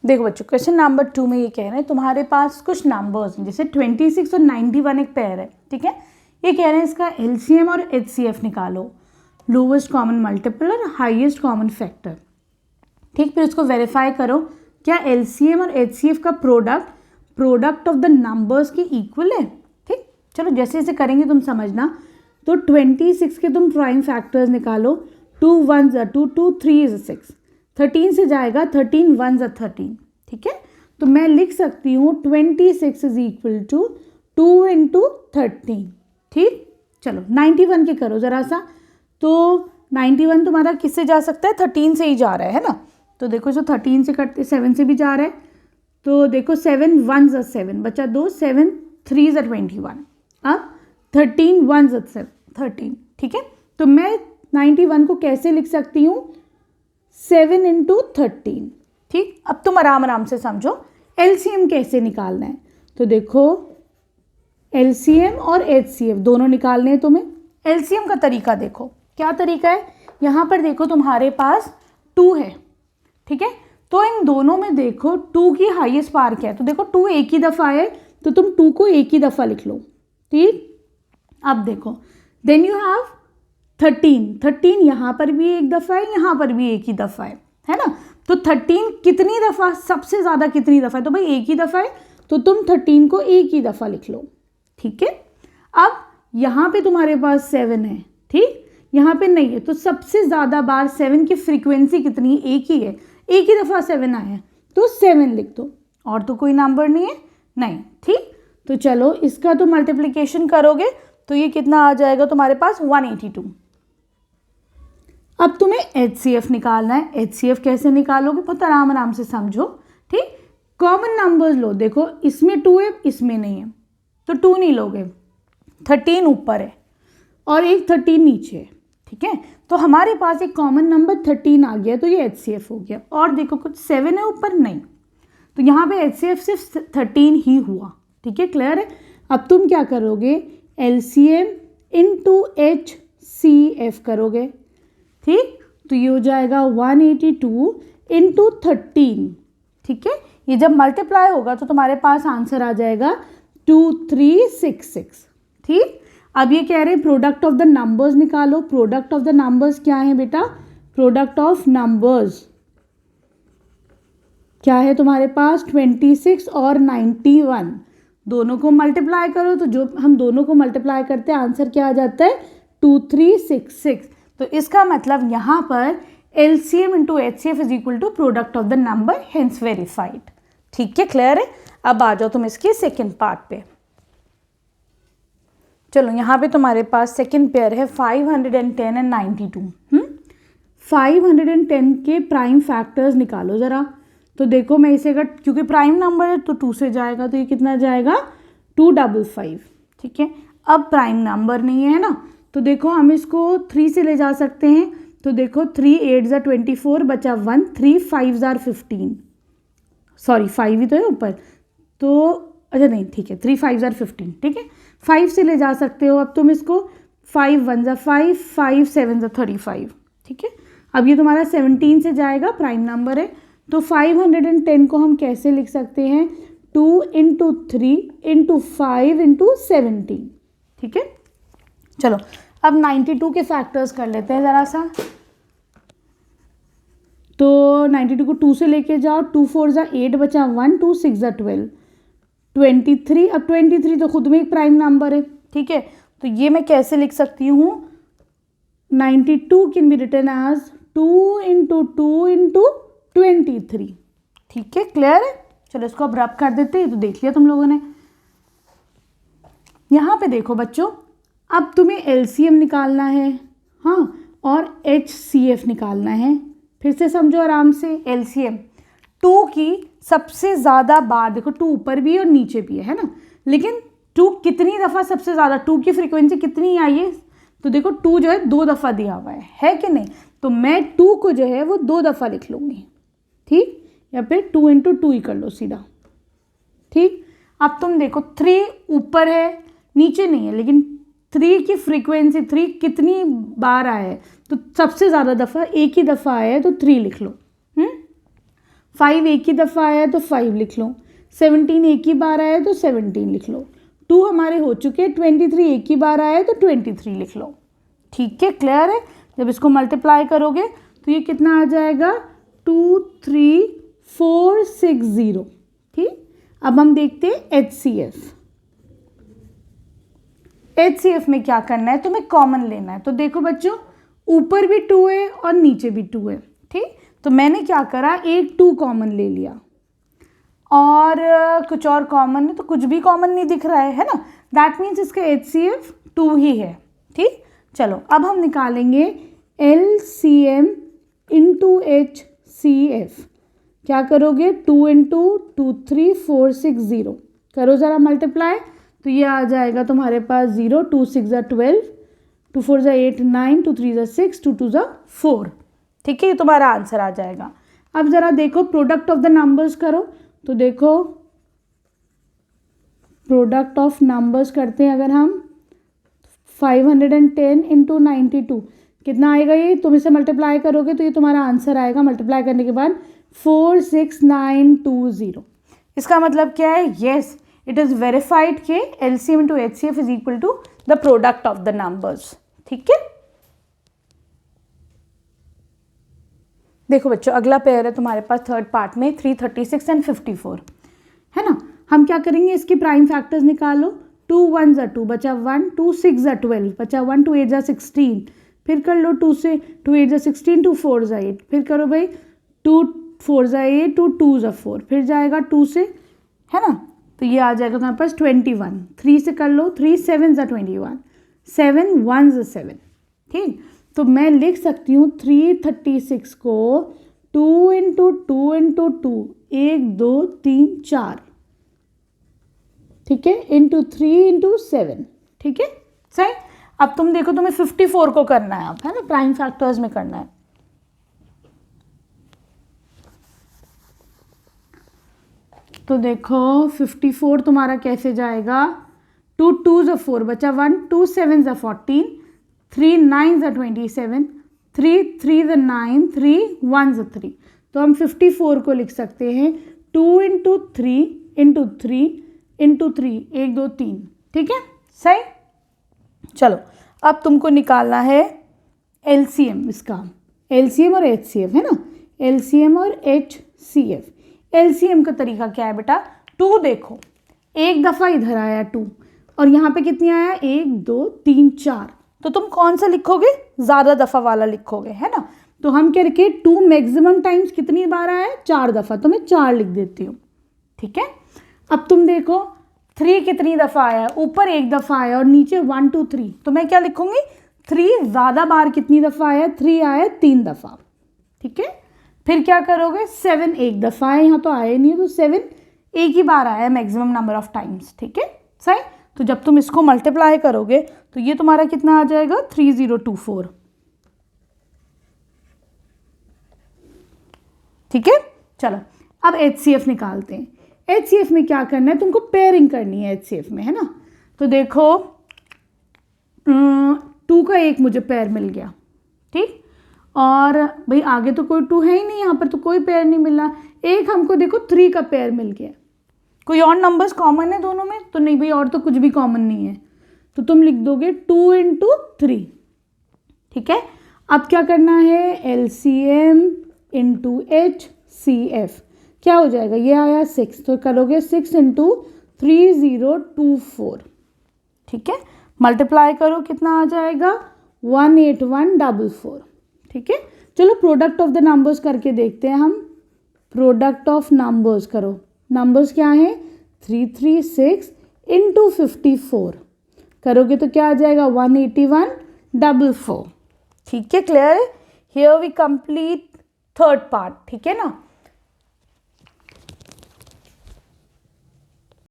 देखो बच्चों, question number 2 में ये कह रहे हैं तुम्हारे पास कुछ नंबर्स हैं, जैसे 26 और 91 एक पेयर है, ठीक है। ये कह रहे हैं इसका एलसीएम और एचसीएफ निकालो, लोवेस्ट कॉमन मल्टीपल और हाईएस्ट कॉमन फैक्टर, ठीक। फिर उसको वेरीफाई करो क्या एलसीएम और एचसीएफ का प्रोडक्ट ऑफ द नंबर्स के इक्वल है, ठीक। चलो जैसे जैसे करेंगे तुम समझना। तो 26 के तुम प्राइम फैक्टर्स निकालो, 2 1 2 2 3 6, 13 से जाएगा 13 1 13, ठीक है। तो मैं लिख सकती हूँ 26 इज इक्वल टू 2 इंटू 13, ठीक। चलो 91 के करो ज़रा सा। तो 91 तुम्हारा किससे जा सकता है, 13 से ही जा रहा है ना। तो देखो जो 13 से कटते 7 से भी जा रहा है, तो देखो 7 1 7 बचा 2, 7 3 21, अब 13 1 13, ठीक है। तो मैं 91 को कैसे लिख सकती हूँ, 7 इंटू 13, ठीक। अब तुम आराम आराम से समझो एलसीएम कैसे निकालना है। तो देखो एलसीएम और एचसीएफ दोनों निकालने हैं तुम्हें। एलसीएम का तरीका देखो, क्या तरीका है। यहाँ पर देखो तुम्हारे पास 2 है, ठीक है। तो इन दोनों में देखो 2 की हाईएस्ट पावर क्या है, तो देखो 2 एक ही दफ़ा है, तो तुम 2 को एक ही दफ़ा लिख लो, ठीक। अब देखो देन यू हैव 13 यहाँ पर भी एक दफ़ा है, यहाँ पर भी एक ही दफ़ा है ना। तो 13 कितनी दफ़ा, सबसे ज़्यादा कितनी दफ़ा है, तो भाई एक ही दफ़ा है, तो तुम 13 को एक ही दफ़ा लिख लो, ठीक है। अब यहाँ पे तुम्हारे पास 7 है, ठीक, यहाँ पे नहीं है, तो सबसे ज़्यादा बार 7 की फ्रीक्वेंसी कितनी है, एक ही है, एक ही दफ़ा 7 आया है, तो 7 लिख दो, और तो कोई नंबर नहीं है, नहीं, ठीक। तो चलो इसका तो मल्टीप्लिकेशन करोगे तो ये कितना आ जाएगा तुम्हारे पास 182। अब तुम्हें एचसीएफ निकालना है। एचसीएफ कैसे निकालोगे, बहुत आराम आराम से समझो, ठीक। कॉमन नंबर्स लो, देखो इसमें 2 है, इसमें नहीं है, तो 2 नहीं लोगे, 13 ऊपर है और एक 13 नीचे है, ठीक है। तो हमारे पास एक कॉमन नंबर 13 आ गया, तो ये एचसीएफ हो गया। और देखो कुछ 7 है ऊपर, नहीं, तो यहाँ पे एचसीएफ सिर्फ 13 ही हुआ, ठीक है, क्लियर है। अब तुम क्या करोगे, एलसीएम इंटू एचसीएफ करोगे, ठीक। तो ये हो जाएगा 182 इंटू 13, ठीक है। ये जब मल्टीप्लाई होगा तो तुम्हारे पास आंसर आ जाएगा 2366, ठीक। अब ये कह रहे हैं प्रोडक्ट ऑफ द नंबर्स निकालो। प्रोडक्ट ऑफ द नंबर्स क्या है बेटा, प्रोडक्ट ऑफ नंबर्स क्या है तुम्हारे पास, 26 और 91, दोनों को मल्टीप्लाई करो, तो जो हम दोनों को मल्टीप्लाई करते हैं आंसर क्या आ जाता है, 2366। तो इसका मतलब यहाँ पर LCM into HCF is equal to product of the number, hence verified, ठीक है, क्लियर है। अब आ जाओ तुम इसके सेकेंड पार्ट पे। चलो यहाँ पे तुम्हारे पास सेकेंड पेयर है 510 एंड 92। 510 के प्राइम फैक्टर्स निकालो ज़रा। तो देखो मैं इसे अगर, क्योंकि प्राइम नंबर है तो 2 से जाएगा, तो ये कितना जाएगा 255, ठीक है। अब प्राइम नंबर नहीं है ना, तो देखो हम इसको 3 से ले जा सकते हैं। तो देखो 3 8 24 बचा 1, 3 5 15, सॉरी 5 ही तो है ऊपर, तो अच्छा नहीं, ठीक है, 3 5 15, ठीक है। 5 से ले जा सकते हो अब तुम इसको, 5 1 5, 5 7 35, ठीक है। अब ये तुम्हारा 17 से जाएगा, प्राइम नंबर है, तो 510 को हम कैसे लिख सकते हैं, 2 इंटू 3 इंटू 5 इंटू 17, ठीक है। चलो अब 92 के फैक्टर्स कर लेते हैं ज़रा सा। तो 92 को 2 से लेके जाओ, 2 4 8 बचा 1, 2 6 12, 23। अब 23 तो खुद में एक प्राइम नंबर है, ठीक है। तो ये मैं कैसे लिख सकती हूँ, 92 can be written as 2 into 2 into 23, ठीक है, क्लियर है। चलो इसको अब रब कर देते हैं, तो देख लिया तुम लोगों ने। यहाँ पे देखो बच्चों, अब तुम्हें एलसीएम निकालना है, हाँ, और एचसीएफ निकालना है। फिर से समझो आराम से, एलसीएम 2 की सबसे ज़्यादा बार, देखो 2 ऊपर भी है और नीचे भी है ना, लेकिन 2 कितनी दफ़ा सबसे ज़्यादा, 2 की फ्रीक्वेंसी कितनी आई है, तो देखो 2 जो है 2 दफ़ा दिया हुआ है कि नहीं। तो मैं 2 को जो है वो 2 दफ़ा लिख लूँगी, ठीक, या फिर 2 इंटू 2 ही कर लो सीधा, ठीक। अब तुम देखो 3 ऊपर है, नीचे नहीं है, लेकिन 3 की फ्रीक्वेंसी 3 कितनी बार आया है, तो सबसे ज़्यादा दफ़ा एक ही दफ़ा आया है, तो 3 लिख लो। 5 एक ही दफ़ा आया है तो 5 लिख लो, 17 एक ही बार आया है तो 17 लिख लो, 2 हमारे हो चुके हैं, 23 एक ही बार आया है तो 23 लिख लो। ठीक है, क्लियर है। जब इसको मल्टीप्लाई करोगे तो ये कितना आ जाएगा 23460। ठीक, अब हम देखते हैं HCF। HCF में क्या करना है, तुम्हें कॉमन लेना है। तो देखो बच्चों, ऊपर भी 2 है और नीचे भी 2 है। ठीक, तो मैंने क्या करा, एक 2 कॉमन ले लिया और कुछ और कॉमन है तो कुछ भी कॉमन नहीं दिख रहा है ना, दैट मीन्स इसका HCF 2 ही है। ठीक, चलो अब हम निकालेंगे LCM इंटू HCF। क्या करोगे, 2 इंटू 23460 करो ज़रा मल्टीप्लाई, तो ये आ जाएगा तुम्हारे पास 0, 2 6 12, 2 4 8 9, 2 3 6, 2 2 4। ठीक है, ये तुम्हारा आंसर आ जाएगा। अब ज़रा देखो प्रोडक्ट ऑफ द नंबर्स करो, तो देखो प्रोडक्ट ऑफ नंबर्स करते हैं अगर हम, 510 इंटू 92 कितना आएगा, ये तुम इसे मल्टीप्लाई करोगे तो ये तुम्हारा आंसर आएगा। मल्टीप्लाई करने के बाद 46920। इसका मतलब क्या है, येस इट इज़ वेरीफाइड के LCM into HCF is equal to the product of the numbers. ठीक है, देखो बच्चों अगला पेयर है तुम्हारे पास थर्ड पार्ट में 336 एंड 54 है ना। हम क्या करेंगे, इसके प्राइम फैक्टर्स निकालो। 2 1 ज़ा 2 बचा 1, 2 6 ज़ा 12 बचा 1, 2 8 ज़ा 16, फिर कर लो 2 से 2 8 ज़ा 16, 2 4 ज़ा 8, फिर करो भाई 2 4 ज़ा 8, 2 2 ज़ा 4, फिर जाएगा 2 से, है ना, तो ये आ जाएगा तुम्हारे पास 21। 3 से कर लो, 3 7 ज़ा 21, 7 1 ज़ा 7। ठीक, तो मैं लिख सकती हूँ 336 को 2 इंटू 2 इंटू 2, 1 2 3 4, ठीक है, इंटू 3 इंटू 7। ठीक है, सही। अब तुम देखो तुम्हें 54 को करना है, अब है ना, प्राइम फैक्टर्स में करना है। तो देखो 54 तुम्हारा कैसे जाएगा, 2 2 ज़ा 4 बचा 1, 2 7 ज़ा 14, 3 9 ज़ा 27, 3 3 ज़ा 9, 3 1 ज़ा 3। तो हम 54 को लिख सकते हैं 2 इंटू 3 इंटू 3 इंटू 3, 1 2 3। ठीक है, सही। चलो अब तुमको निकालना है LCM, इसका LCM और HCF है ना, LCM और HCF। LCM का तरीका क्या है बेटा, 2 देखो एक दफ़ा इधर आया 2 और यहाँ पे कितनी आया 1 2 3 4, तो तुम कौन सा लिखोगे, ज़्यादा दफ़ा वाला लिखोगे, है ना। तो हम क्या रखे, 2 मैक्सिमम टाइम्स कितनी बार आया है, 4 दफ़ा, तो मैं 4 लिख देती हूँ। ठीक है, अब तुम देखो 3 कितनी दफ़ा आया है, ऊपर एक दफ़ा आया और नीचे 1 2 3, तो मैं क्या लिखूँगी, 3 ज़्यादा बार कितनी दफ़ा आया, 3 आया 3 दफ़ा। ठीक है, फिर क्या करोगे, 7 एक दफ़ा है, यहाँ तो आया नहीं है, तो 7 एक ही बार आया है मैक्सिमम नंबर ऑफ टाइम्स। ठीक है, सही। तो जब तुम इसको मल्टीप्लाई करोगे तो ये तुम्हारा कितना आ जाएगा, 3024। ठीक है, चलो अब HCF निकालते हैं। HCF में क्या करना है, तुमको पेयरिंग करनी है HCF में, है ना। तो देखो 2 का एक मुझे पेयर मिल गया, ठीक, और भाई आगे तो कोई 2 है ही नहीं, यहाँ पर तो कोई पेयर नहीं मिला। एक हमको देखो 3 का पेयर मिल गया, कोई और नंबर्स कॉमन है दोनों में, तो नहीं भाई और तो कुछ भी कॉमन नहीं है, तो तुम लिख दोगे 2 इंटू 3। ठीक है, अब क्या करना है, LCM इंटू HCF क्या हो जाएगा, ये आया 6, तो करोगे 6 इंटू 3024। ठीक है, मल्टीप्लाई करो, कितना आ जाएगा 18144। ठीक है, चलो प्रोडक्ट ऑफ द नंबर्स करके देखते हैं हम। प्रोडक्ट ऑफ नंबर्स करो, नंबर्स क्या है 336 इंटू 54 करोगे तो क्या आ जाएगा 18144। ठीक है, क्लियर है। Here we complete third part. ठीक है ना।